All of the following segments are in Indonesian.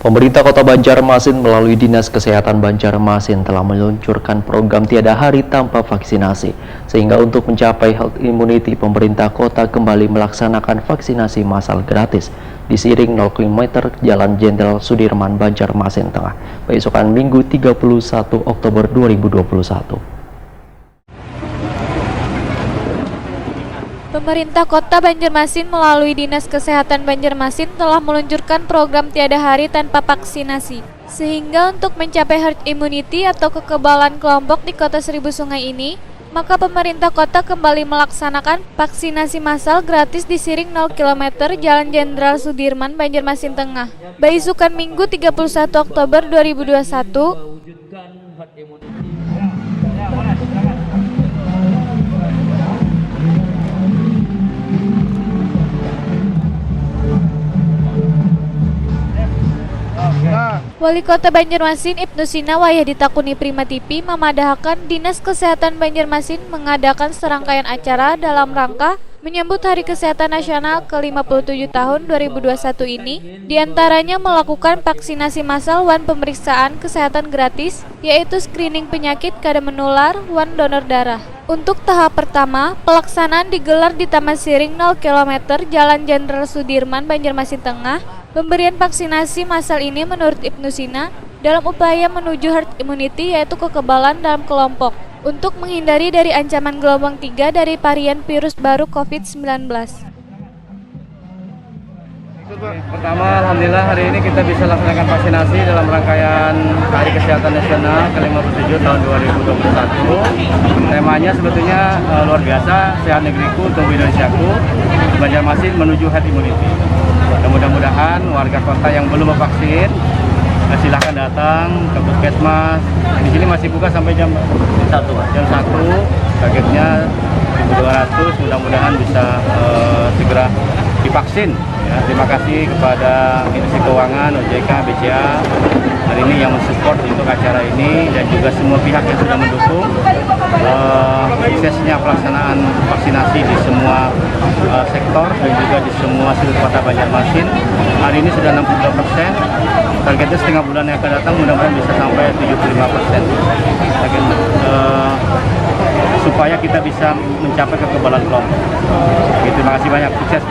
Pemerintah Kota Banjarmasin melalui Dinas Kesehatan Banjarmasin telah meluncurkan program tiada hari tanpa vaksinasi. Sehingga untuk mencapai herd immunity, pemerintah kota kembali melaksanakan vaksinasi massal gratis di Siring 0 km Jalan Jenderal Sudirman, Banjarmasin Tengah, besokan Minggu 31 Oktober 2021. Pemerintah Kota Banjarmasin melalui Dinas Kesehatan Banjarmasin telah meluncurkan program tiada hari tanpa vaksinasi. Sehingga untuk mencapai herd immunity atau kekebalan kelompok di Kota Seribu Sungai ini, maka pemerintah kota kembali melaksanakan vaksinasi massal gratis di Siring 0 km Jalan Jenderal Sudirman, Banjarmasin Tengah, besokan Minggu 31 Oktober 2021. Wali Kota Banjarmasin Ibnu Sina wayah ditakuni Prima TV memadahkan Dinas Kesehatan Banjarmasin mengadakan serangkaian acara dalam rangka menyambut Hari Kesehatan Nasional ke-57 tahun 2021 ini, diantaranya melakukan vaksinasi massal wan pemeriksaan kesehatan gratis, yaitu screening penyakit kada menular wan donor darah. Untuk tahap pertama, pelaksanaan digelar di Taman Siring 0 km Jalan Jenderal Sudirman, Banjarmasin Tengah. Pemberian vaksinasi massal ini menurut Ibnu Sina dalam upaya menuju herd immunity, yaitu kekebalan dalam kelompok, untuk menghindari dari ancaman gelombang 3 dari varian virus baru COVID-19. Pertama, alhamdulillah hari ini kita bisa laksanakan vaksinasi dalam rangkaian Hari Kesehatan Nasional ke-57 tahun 2021. Temanya sebetulnya luar biasa, sehat negeriku, tumbuh Indonesiaku, Banjarmasin menuju herd immunity. Mudah-mudahan warga kota yang belum vaksin silahkan datang ke puskesmas. Di sini masih buka sampai jam 1. Targetnya 1.200. Mudah-mudahan bisa segera divaksin. Ya, terima kasih kepada Institusi Keuangan, OJK, BCA hari ini yang mensupport untuk acara ini, dan juga semua pihak yang sudah mendukung suksesnya pelaksanaan vaksinasi di semua sektor dan juga di semua sudut kota Banjarmasin. Hari ini sudah 62%, targetnya setengah bulan yang akan datang mudah-mudahan bisa sampai 75%. Supaya kita bisa mencapai kekebalan kelompok. Terima kasih banyak, sukses.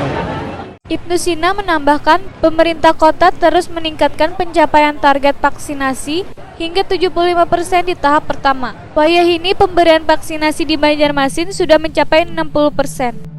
Ibnu Sina menambahkan, pemerintah kota terus meningkatkan pencapaian target vaksinasi hingga 75% di tahap pertama. Wayah ini pemberian vaksinasi di Banjarmasin sudah mencapai 60%.